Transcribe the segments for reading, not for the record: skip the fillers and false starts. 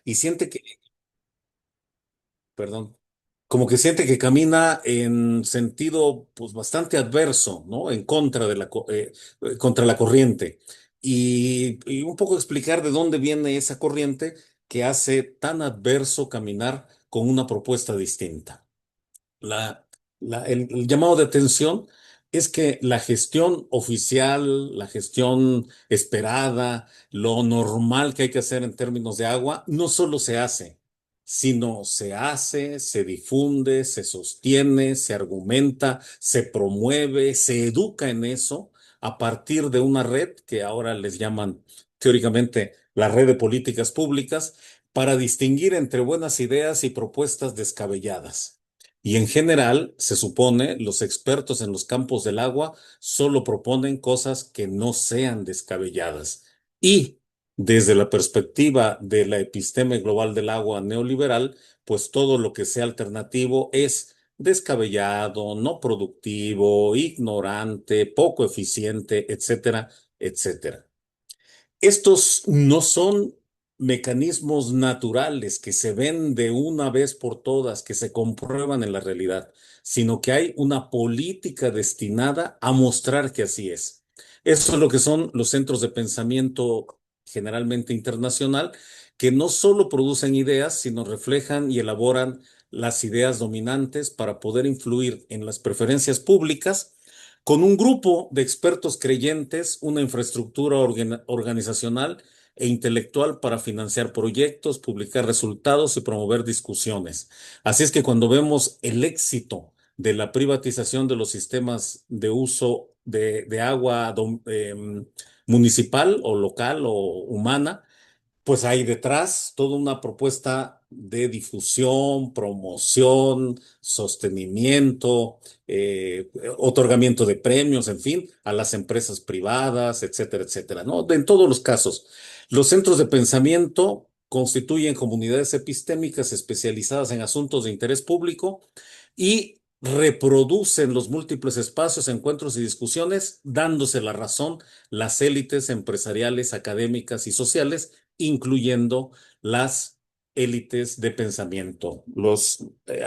y siente que, perdón, como que siente que camina en sentido pues bastante adverso, ¿no? En contra de contra la corriente. Y un poco explicar de dónde viene esa corriente que hace tan adverso caminar con una propuesta distinta. La, el llamado de atención es que la gestión oficial, la gestión esperada, lo normal que hay que hacer en términos de agua, no solo se hace, sino se hace, se difunde, se sostiene, se argumenta, se promueve, se educa en eso a partir de una red que ahora les llaman teóricamente la red de políticas públicas para distinguir entre buenas ideas y propuestas descabelladas. Y en general, se supone, los expertos en los campos del agua solo proponen cosas que no sean descabelladas. Y desde la perspectiva de la episteme global del agua neoliberal, pues todo lo que sea alternativo es descabellado, no productivo, ignorante, poco eficiente, etcétera, etcétera. Estos no son mecanismos naturales que se ven de una vez por todas, que se comprueban en la realidad, sino que hay una política destinada a mostrar que así es. Eso es lo que son los centros de pensamiento generalmente internacional, que no solo producen ideas, sino reflejan y elaboran las ideas dominantes para poder influir en las preferencias públicas con un grupo de expertos creyentes, una infraestructura organizacional e intelectual para financiar proyectos, publicar resultados y promover discusiones. Así es que cuando vemos el éxito de la privatización de los sistemas de uso de agua municipal o local o humana, pues hay detrás toda una propuesta de difusión, promoción, sostenimiento, otorgamiento de premios, en fin, a las empresas privadas, etcétera, etcétera, ¿no? En todos los casos, los centros de pensamiento constituyen comunidades epistémicas especializadas en asuntos de interés público y reproducen los múltiples espacios, encuentros y discusiones, dándose la razón las élites empresariales, académicas y sociales, incluyendo las élites de pensamiento,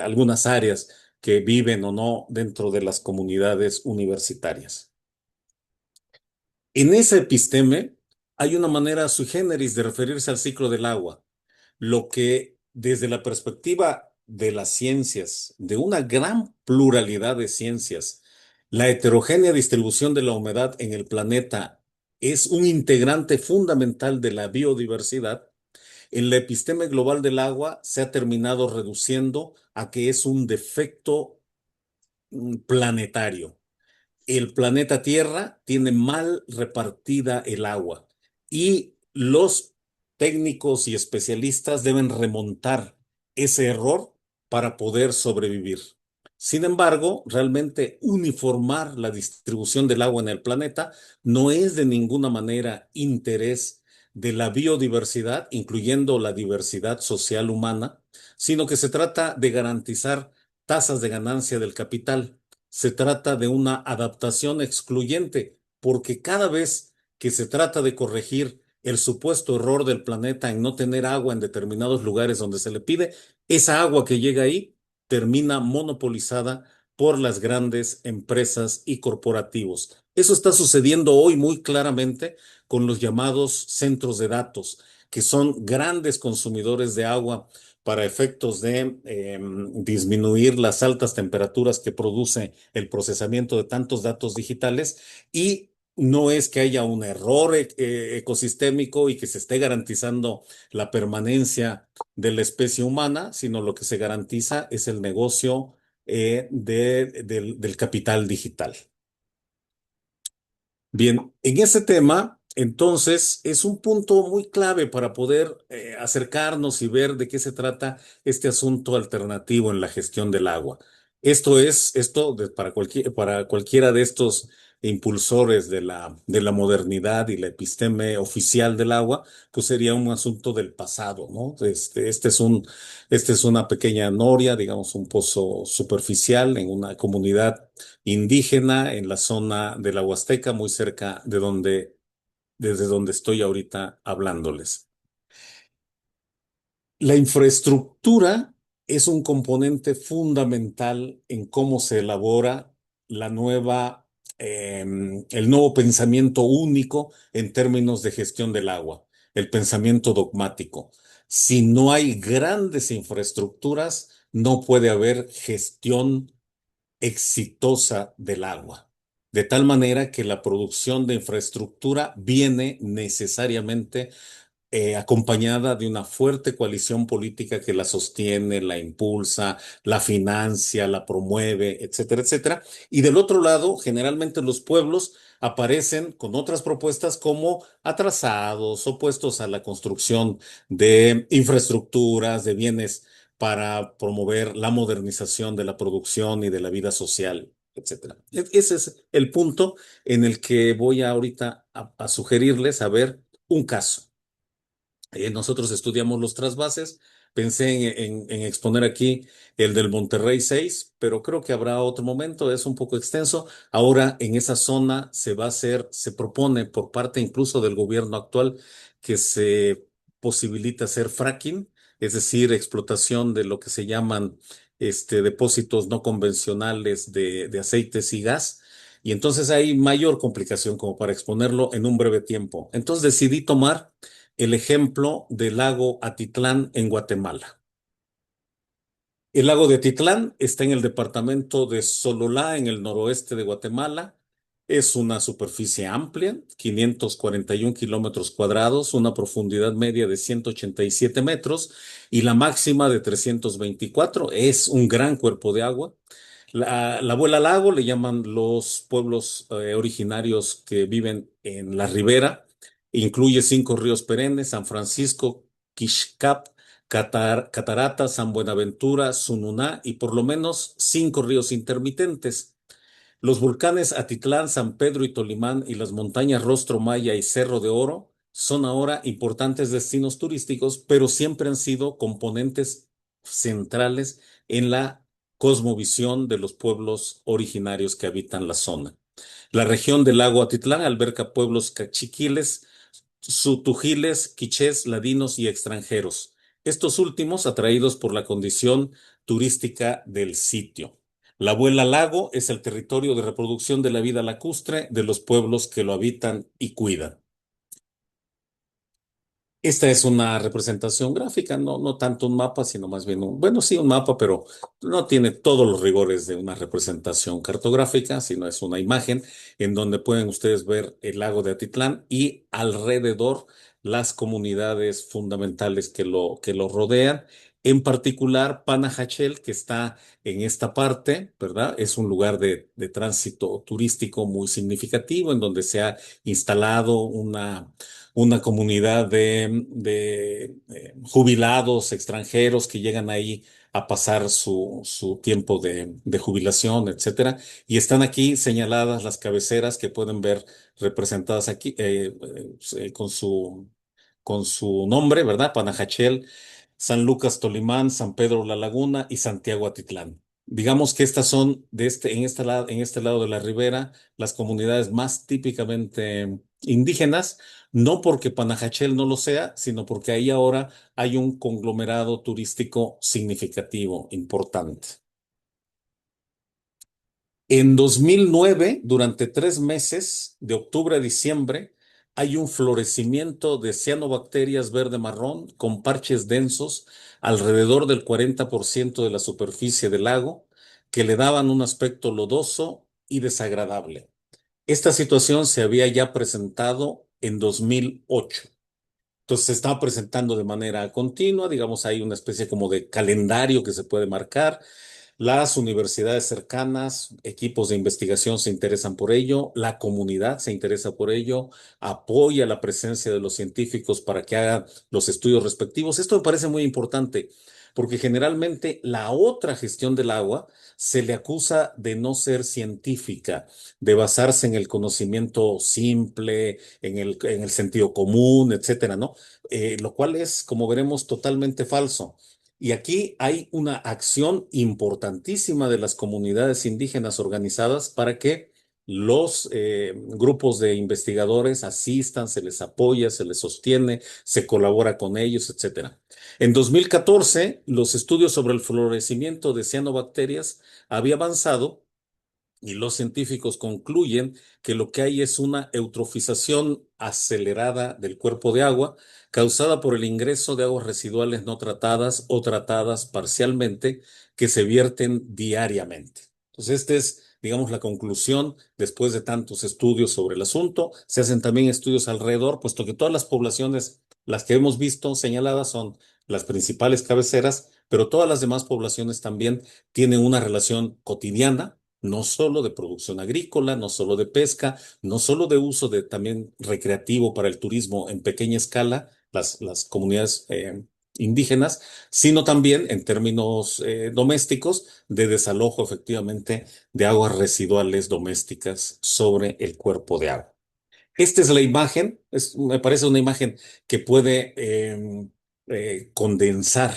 algunas áreas que viven o no dentro de las comunidades universitarias. En ese episteme hay una manera sui generis de referirse al ciclo del agua, lo que desde la perspectiva de las ciencias, de una gran pluralidad de ciencias, la heterogénea distribución de la humedad en el planeta es un integrante fundamental de la biodiversidad. En la episteme global del agua se ha terminado reduciendo a que es un defecto planetario. El planeta Tierra tiene mal repartida el agua y los técnicos y especialistas deben remontar ese error para poder sobrevivir. Sin embargo, realmente uniformar la distribución del agua en el planeta no es de ninguna manera interés de la biodiversidad, incluyendo la diversidad social humana, sino que se trata de garantizar tasas de ganancia del capital. Se trata de una adaptación excluyente, porque cada vez que se trata de corregir el supuesto error del planeta en no tener agua en determinados lugares donde se le pide, esa agua que llega ahí termina monopolizada por las grandes empresas y corporativos. Eso está sucediendo hoy muy claramente con los llamados centros de datos, que son grandes consumidores de agua para efectos de disminuir las altas temperaturas que produce el procesamiento de tantos datos digitales y no es que haya un error ecosistémico y que se esté garantizando la permanencia de la especie humana, sino lo que se garantiza es el negocio del capital digital. Bien, en ese tema, entonces, es un punto muy clave para poder acercarnos y ver de qué se trata este asunto alternativo en la gestión del agua. Para cualquiera de estos impulsores de de la modernidad y la episteme oficial del agua, pues sería un asunto del pasado, ¿no? Este es una pequeña noria, digamos, un pozo superficial en una comunidad indígena en la zona de la Huasteca, muy cerca de desde donde estoy ahorita hablándoles. La infraestructura es un componente fundamental en cómo se elabora la nueva, el nuevo pensamiento único en términos de gestión del agua, el pensamiento dogmático. Si no hay grandes infraestructuras, no puede haber gestión exitosa del agua. De tal manera que la producción de infraestructura viene necesariamente acompañada de una fuerte coalición política que la sostiene, la impulsa, la financia, la promueve, etcétera, etcétera. Y del otro lado, generalmente los pueblos aparecen con otras propuestas como atrasados, opuestos a la construcción de infraestructuras, de bienes para promover la modernización de la producción y de la vida social, etcétera. Ese es el punto en el que voy ahorita a sugerirles a ver un caso. Nosotros estudiamos los trasvases. Pensé en exponer aquí el del Monterrey 6, pero creo que habrá otro momento. Es un poco extenso. Ahora en esa zona se va a hacer, se propone por parte incluso del gobierno actual que se posibilite hacer fracking, es decir, explotación de lo que se llaman depósitos no convencionales de aceites y gas. Y entonces hay mayor complicación como para exponerlo en un breve tiempo. Entonces decidí tomar el ejemplo del lago Atitlán en Guatemala. El lago de Atitlán está en el departamento de Sololá, en el noroeste de Guatemala. Es una superficie amplia, 541 kilómetros cuadrados, una profundidad media de 187 metros y la máxima de 324. Es un gran cuerpo de agua. La abuela lago le llaman los pueblos originarios que viven en la ribera. Incluye 5 ríos perennes: San Francisco, Quixcap, Catarata, San Buenaventura, Sununá y por lo menos 5 ríos intermitentes. Los volcanes Atitlán, San Pedro y Tolimán y las montañas Rostro Maya y Cerro de Oro son ahora importantes destinos turísticos, pero siempre han sido componentes centrales en la cosmovisión de los pueblos originarios que habitan la zona. La región del lago Atitlán alberga pueblos cachiquiles, sutujiles, quichés, ladinos y extranjeros, estos últimos atraídos por la condición turística del sitio. La Abuela Lago es el territorio de reproducción de la vida lacustre de los pueblos que lo habitan y cuidan. Esta es una representación gráfica, no tanto un mapa, sino más bien bueno, sí, un mapa, pero no tiene todos los rigores de una representación cartográfica, sino es una imagen en donde pueden ustedes ver el lago de Atitlán y alrededor las comunidades fundamentales que lo rodean. En particular, Panajachel, que está en esta parte, ¿verdad? Es un lugar de tránsito turístico muy significativo en donde se ha instalado una comunidad de jubilados extranjeros que llegan ahí a pasar su tiempo de jubilación, etcétera. Y están aquí señaladas las cabeceras que pueden ver representadas aquí con su nombre, ¿verdad? Panajachel, San Lucas Tolimán, San Pedro La Laguna y Santiago Atitlán. Digamos que estas son en este lado de la ribera las comunidades más típicamente indígenas, no porque Panajachel no lo sea, sino porque ahí ahora hay un conglomerado turístico significativo, importante. En 2009, durante 3 meses, de octubre a diciembre, hay un florecimiento de cianobacterias verde-marrón con parches densos alrededor del 40% de la superficie del lago, que le daban un aspecto lodoso y desagradable. Esta situación se había ya presentado en 2008. Entonces se estaba presentando de manera continua, digamos, hay una especie como de calendario que se puede marcar. Las universidades cercanas, equipos de investigación se interesan por ello, la comunidad se interesa por ello, apoya la presencia de los científicos para que hagan los estudios respectivos. Esto me parece muy importante porque generalmente la otra gestión del agua se le acusa de no ser científica, de basarse en el conocimiento simple, en el sentido común, etcétera, ¿no? Lo cual es, como veremos, totalmente falso. Y aquí hay una acción importantísima de las comunidades indígenas organizadas para que los grupos de investigadores asistan, se les apoya, se les sostiene, se colabora con ellos, etcétera. En 2014, los estudios sobre el florecimiento de cianobacterias había avanzado y los científicos concluyen que lo que hay es una eutrofización acelerada del cuerpo de agua causada por el ingreso de aguas residuales no tratadas o tratadas parcialmente que se vierten diariamente. Entonces, esta es, digamos, la conclusión después de tantos estudios sobre el asunto. Se hacen también estudios alrededor, puesto que todas las poblaciones, las que hemos visto señaladas, son las principales cabeceras, pero todas las demás poblaciones también tienen una relación cotidiana, no solo de producción agrícola, no solo de pesca, no solo de uso de también recreativo para el turismo en pequeña escala, las comunidades indígenas, sino también en términos domésticos de desalojo efectivamente de aguas residuales domésticas sobre el cuerpo de agua. Esta es la imagen, me parece una imagen que puede condensar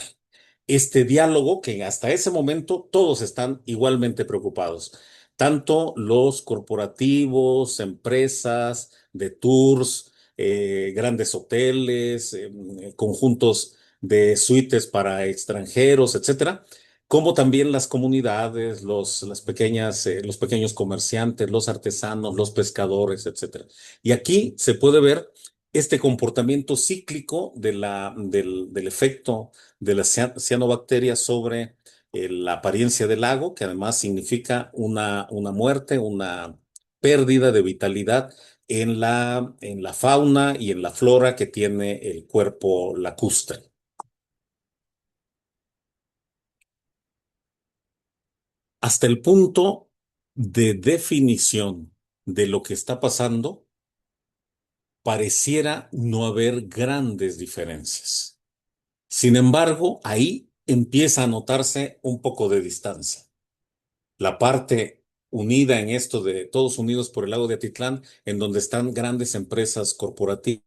este diálogo que hasta ese momento todos están igualmente preocupados, tanto los corporativos, empresas de tours, grandes hoteles, conjuntos de suites para extranjeros, etcétera, como también las comunidades, los pequeños comerciantes, los artesanos, los pescadores, etcétera. Y aquí se puede ver este comportamiento cíclico del efecto de la cianobacteria sobre la apariencia del lago, que además significa una muerte, una pérdida de vitalidad en la fauna y en la flora que tiene el cuerpo lacustre. Hasta el punto de definición de lo que está pasando, pareciera no haber grandes diferencias. Sin embargo, ahí empieza a notarse un poco de distancia. La parte unida en esto de todos unidos por el lago de Atitlán, en donde están grandes empresas corporativas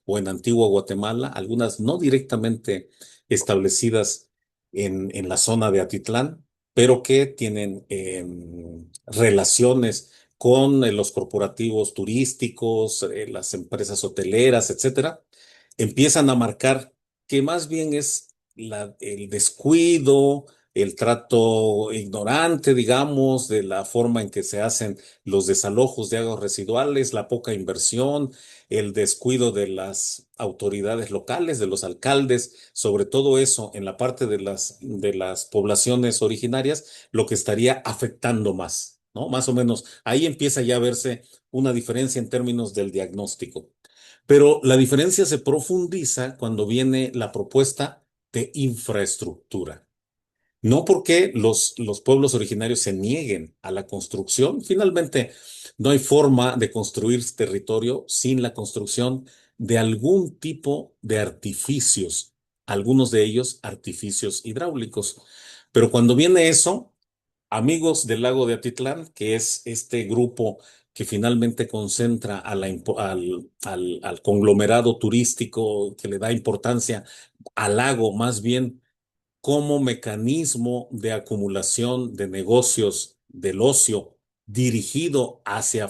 o en Antigua Guatemala, algunas no directamente establecidas en la zona de Atitlán, pero que tienen relaciones con los corporativos turísticos, las empresas hoteleras, etcétera, empiezan a marcar que más bien es el descuido, el trato ignorante, digamos, de la forma en que se hacen los desalojos de aguas residuales, la poca inversión, el descuido de las autoridades locales, de los alcaldes, sobre todo eso en la parte de las poblaciones originarias, lo que estaría afectando más, ¿no? Más o menos, ahí empieza ya a verse una diferencia en términos del diagnóstico. Pero la diferencia se profundiza cuando viene la propuesta de infraestructura. No porque los pueblos originarios se nieguen a la construcción. Finalmente, no hay forma de construir territorio sin la construcción de algún tipo de artificios, algunos de ellos artificios hidráulicos. Pero cuando viene eso, amigos del lago de Atitlán, que es este grupo que finalmente concentra al conglomerado turístico que le da importancia al lago, más bien como mecanismo de acumulación de negocios del ocio dirigido hacia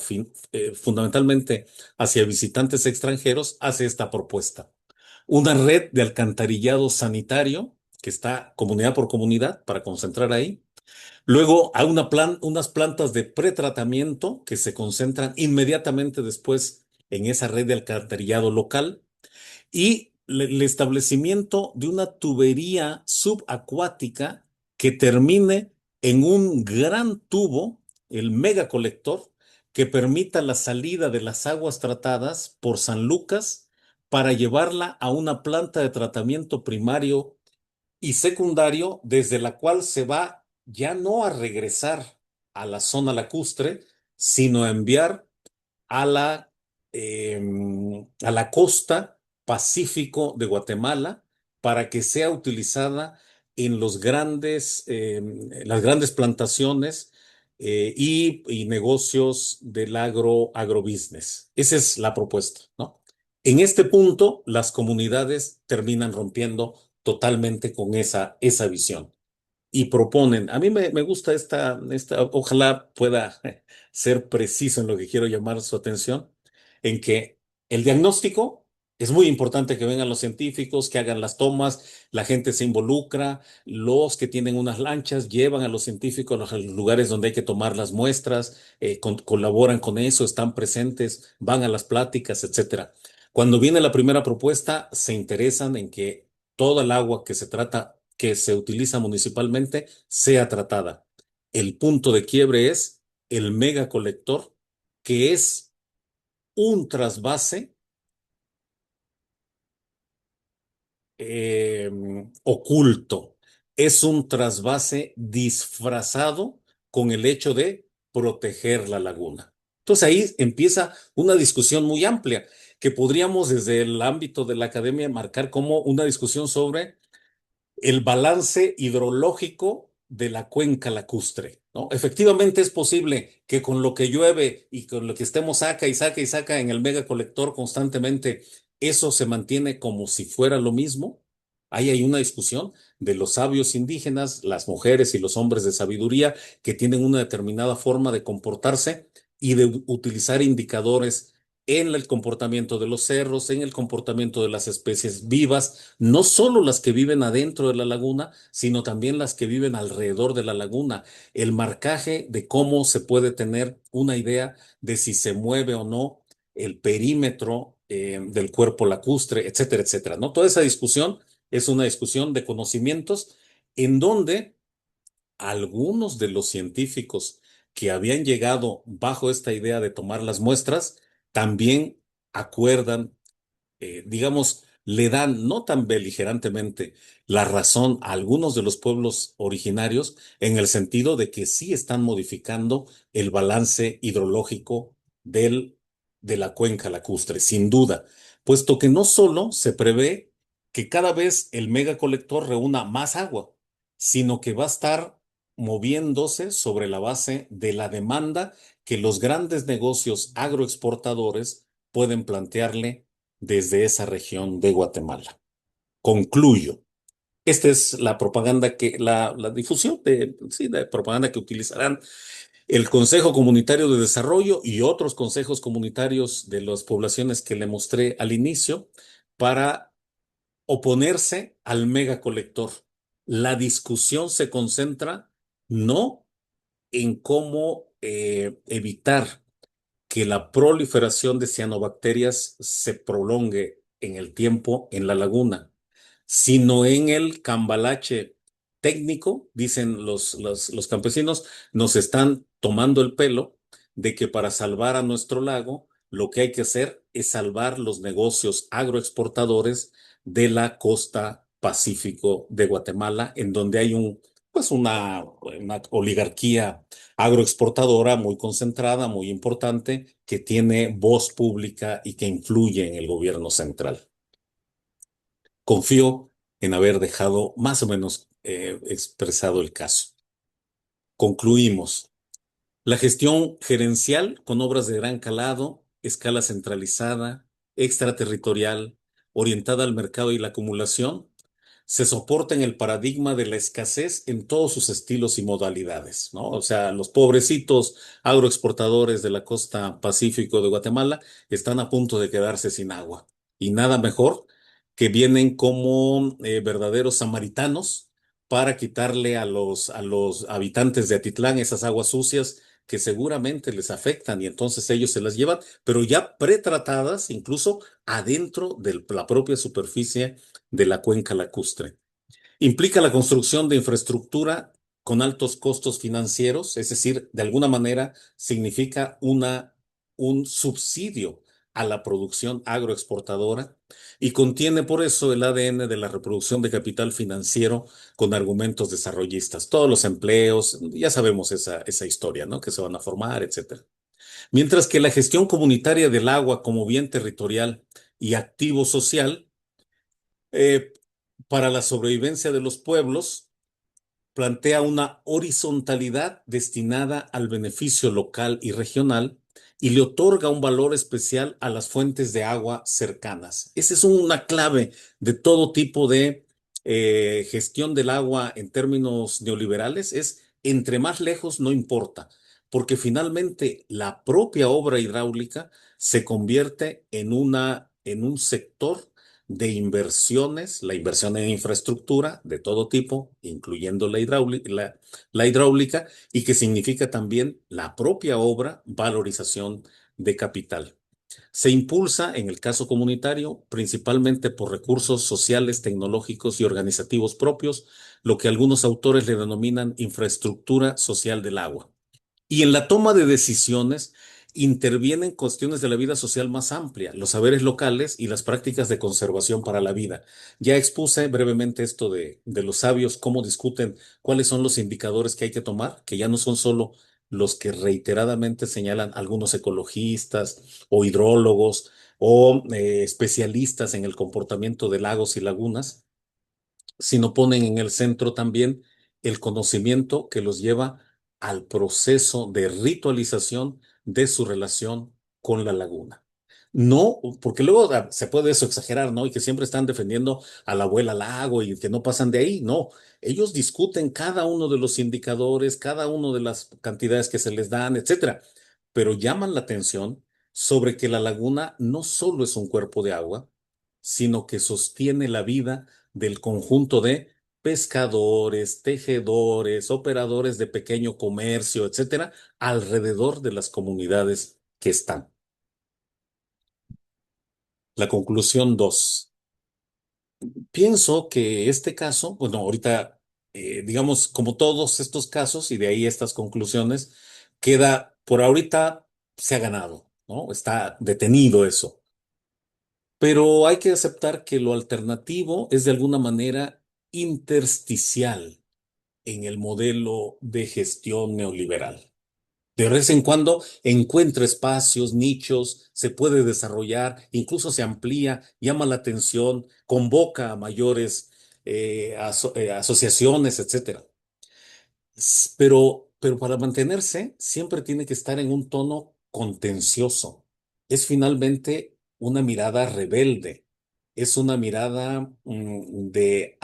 fundamentalmente hacia visitantes extranjeros, hace esta propuesta. Una red de alcantarillado sanitario que está comunidad por comunidad para concentrar ahí. Luego hay unas plantas de pretratamiento que se concentran inmediatamente después en esa red de alcantarillado local y el establecimiento de una tubería subacuática que termine en un gran tubo, el megacolector, que permita la salida de las aguas tratadas por San Lucas para llevarla a una planta de tratamiento primario y secundario, desde la cual se va ya no a regresar a la zona lacustre, sino a enviar a la costa Pacífico de Guatemala para que sea utilizada en las grandes plantaciones y negocios del agrobusiness. Esa es la propuesta, ¿no? En este punto, las comunidades terminan rompiendo totalmente con esa visión. y proponen. A mí me gusta ojalá pueda ser preciso en lo que quiero llamar su atención, en que el diagnóstico es muy importante que vengan los científicos, que hagan las tomas, la gente se involucra, los que tienen unas lanchas llevan a los científicos a los lugares donde hay que tomar las muestras, colaboran con eso, están presentes, van a las pláticas, etcétera. Cuando viene la primera propuesta, se interesan en que toda el agua que se trata, que se utiliza municipalmente, sea tratada. El punto de quiebre es el megacolector, que es un trasvase eh, oculto, es un trasvase disfrazado con el hecho de proteger la laguna. Entonces ahí empieza una discusión muy amplia que podríamos desde el ámbito de la academia marcar como una discusión sobre el balance hidrológico de la cuenca lacustre, ¿no? Efectivamente es posible que con lo que llueve y con lo que estemos saca y saca y saca en el megacolector constantemente, eso se mantiene como si fuera lo mismo. Ahí hay una discusión de los sabios indígenas, las mujeres y los hombres de sabiduría que tienen una determinada forma de comportarse y de utilizar indicadores en el comportamiento de los cerros, en el comportamiento de las especies vivas, no solo las que viven adentro de la laguna, sino también las que viven alrededor de la laguna. El marcaje de cómo se puede tener una idea de si se mueve o no el perímetro del cuerpo lacustre, etcétera, etcétera, ¿no? Toda esa discusión es una discusión de conocimientos en donde algunos de los científicos que habían llegado bajo esta idea de tomar las muestras también acuerdan, digamos, le dan no tan beligerantemente la razón a algunos de los pueblos originarios en el sentido de que sí están modificando el balance hidrológico del, de la cuenca lacustre, sin duda, puesto que no solo se prevé que cada vez el megacolector reúna más agua, sino que va a estar moviéndose sobre la base de la demanda que los grandes negocios agroexportadores pueden plantearle desde esa región de Guatemala. Concluyo. Esta es la propaganda la difusión sí, de propaganda que utilizarán el Consejo Comunitario de Desarrollo y otros consejos comunitarios de las poblaciones que le mostré al inicio para oponerse al megacolector. La discusión se concentra no en cómo evitar que la proliferación de cianobacterias se prolongue en el tiempo en la laguna, sino en el cambalache técnico, dicen los campesinos, nos están tomando el pelo de que para salvar a nuestro lago, lo que hay que hacer es salvar los negocios agroexportadores de la costa Pacífico de Guatemala, en donde hay pues una oligarquía agroexportadora muy concentrada, muy importante, que tiene voz pública y que influye en el gobierno central. Confío en haber dejado más o menos expresado el caso. Concluimos. La gestión gerencial con obras de gran calado, escala centralizada, extraterritorial, orientada al mercado y la acumulación, se soporta en el paradigma de la escasez en todos sus estilos y modalidades, ¿no? O sea, los pobrecitos agroexportadores de la costa Pacífico de Guatemala están a punto de quedarse sin agua. Y nada mejor que vienen como verdaderos samaritanos para quitarle a los habitantes de Atitlán esas aguas sucias que seguramente les afectan y entonces ellos se las llevan, pero ya pretratadas incluso adentro de la propia superficie de la cuenca lacustre. Implica la construcción de infraestructura con altos costos financieros, es decir, de alguna manera significa un subsidio a la producción agroexportadora y contiene por eso el ADN de la reproducción de capital financiero con argumentos desarrollistas. Todos los empleos, ya sabemos esa historia, ¿no? Que se van a formar, etcétera. Mientras que la gestión comunitaria del agua como bien territorial y activo social, eh, para la sobrevivencia de los pueblos, plantea una horizontalidad destinada al beneficio local y regional y le otorga un valor especial a las fuentes de agua cercanas. Esa es una clave de todo tipo de gestión del agua en términos neoliberales es entre más lejos no importa, porque finalmente la propia obra hidráulica se convierte en un sector de inversiones, la inversión en infraestructura de todo tipo, incluyendo la hidráulica, y que significa también la propia obra, valorización de capital. Se impulsa, en el caso comunitario, principalmente por recursos sociales, tecnológicos y organizativos propios, lo que algunos autores le denominan infraestructura social del agua. Y en la toma de decisiones intervienen cuestiones de la vida social más amplia, los saberes locales y las prácticas de conservación para la vida. Ya expuse brevemente esto de los sabios, cómo discuten cuáles son los indicadores que hay que tomar, que ya no son solo los que reiteradamente señalan algunos ecologistas o hidrólogos o especialistas en el comportamiento de lagos y lagunas, sino ponen en el centro también el conocimiento que los lleva al proceso de ritualización de su relación con la laguna. No, porque luego se puede eso exagerar, ¿no? Y que siempre están defendiendo a la abuela lago y que no pasan de ahí. No, ellos discuten cada uno de los indicadores, cada uno de las cantidades que se les dan, etcétera, pero llaman la atención sobre que la laguna no solo es un cuerpo de agua, sino que sostiene la vida del conjunto de pescadores, tejedores, operadores de pequeño comercio, etcétera, alrededor de las comunidades que están. La conclusión 2. Pienso que este caso, bueno, ahorita, digamos, como todos estos casos, y de ahí estas conclusiones, queda, por ahorita se ha ganado, ¿no? Está detenido eso. Pero hay que aceptar que lo alternativo es de alguna manera intersticial en el modelo de gestión neoliberal. De vez en cuando encuentra espacios, nichos, se puede desarrollar, incluso se amplía, llama la atención, convoca a mayores asociaciones, etcétera. Pero para mantenerse siempre tiene que estar en un tono contencioso. Es finalmente una mirada rebelde, es una mirada de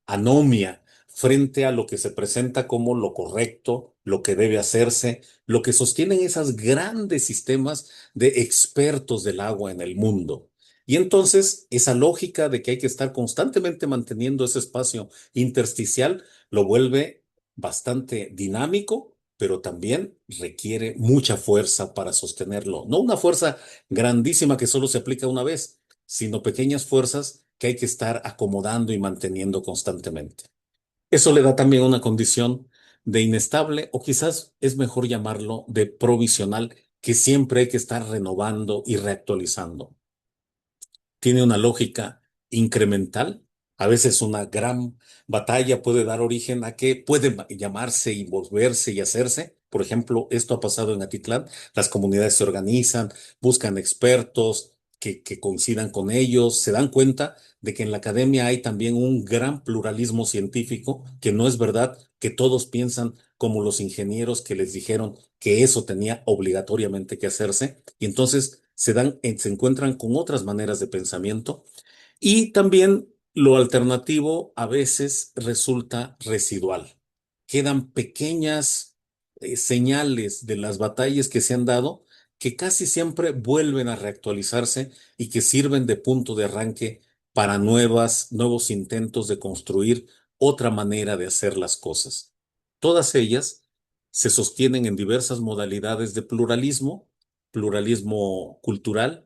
anomia frente a lo que se presenta como lo correcto, lo que debe hacerse, lo que sostienen esos grandes sistemas de expertos del agua en el mundo. Y entonces esa lógica de que hay que estar constantemente manteniendo ese espacio intersticial lo vuelve bastante dinámico, pero también requiere mucha fuerza para sostenerlo. No una fuerza grandísima que solo se aplica una vez, sino pequeñas fuerzas que hay que estar acomodando y manteniendo constantemente. Eso le da también una condición de inestable o quizás es mejor llamarlo de provisional, que siempre hay que estar renovando y reactualizando. Tiene una lógica incremental. A veces una gran batalla puede dar origen a que puede llamarse y volverse y hacerse. Por ejemplo, esto ha pasado en Atitlán. Las comunidades se organizan, buscan expertos que coincidan con ellos, se dan cuenta de que en la academia hay también un gran pluralismo científico, que no es verdad que todos piensan como los ingenieros que les dijeron que eso tenía obligatoriamente que hacerse. Y entonces se encuentran con otras maneras de pensamiento y también lo alternativo a veces resulta residual. Quedan pequeñas señales de las batallas que se han dado que casi siempre vuelven a reactualizarse y que sirven de punto de arranque para nuevos intentos de construir otra manera de hacer las cosas. Todas ellas se sostienen en diversas modalidades de pluralismo, pluralismo cultural,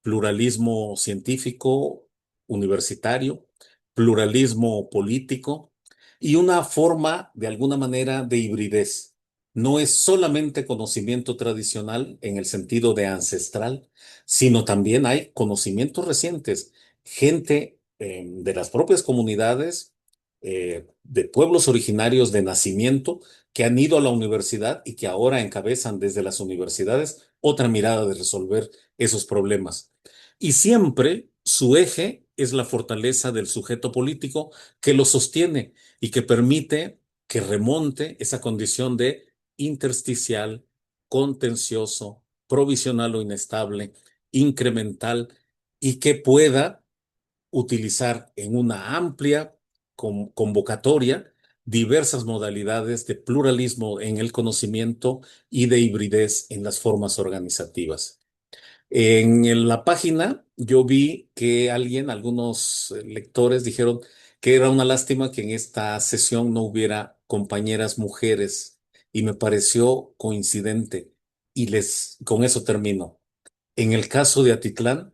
pluralismo científico, universitario, pluralismo político y una forma, de alguna manera, de hibridez. No es solamente conocimiento tradicional en el sentido de ancestral, sino también hay conocimientos recientes, gente de las propias comunidades, de pueblos originarios de nacimiento, que han ido a la universidad y que ahora encabezan desde las universidades otra mirada de resolver esos problemas. Y siempre su eje es la fortaleza del sujeto político que lo sostiene y que permite que remonte esa condición de intersticial, contencioso, provisional o inestable, incremental y que pueda utilizar en una amplia convocatoria diversas modalidades de pluralismo en el conocimiento y de hibridez en las formas organizativas. La página yo vi que algunos lectores dijeron que era una lástima que en esta sesión no hubiera compañeras mujeres y me pareció coincidente y con eso termino. En el caso de Atitlán,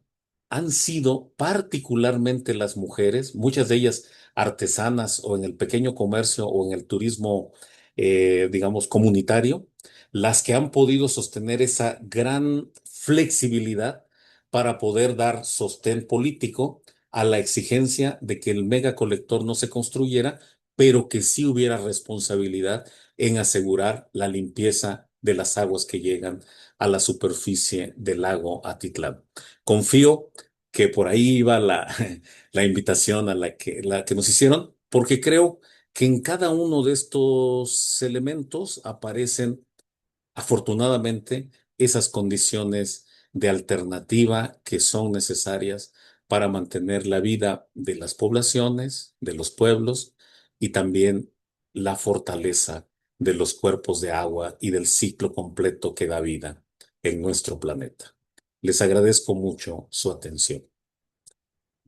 han sido particularmente las mujeres, muchas de ellas artesanas o en el pequeño comercio o en el turismo, digamos, comunitario, las que han podido sostener esa gran flexibilidad para poder dar sostén político a la exigencia de que el megacolector no se construyera, pero que sí hubiera responsabilidad en asegurar la limpieza de las aguas que llegan a la superficie del lago Atitlán. Confío que por ahí iba la invitación a la que nos hicieron, porque creo que en cada uno de estos elementos aparecen, afortunadamente, esas condiciones de alternativa que son necesarias para mantener la vida de las poblaciones, de los pueblos y también la fortaleza de los cuerpos de agua y del ciclo completo que da vida en nuestro planeta. Les agradezco mucho su atención.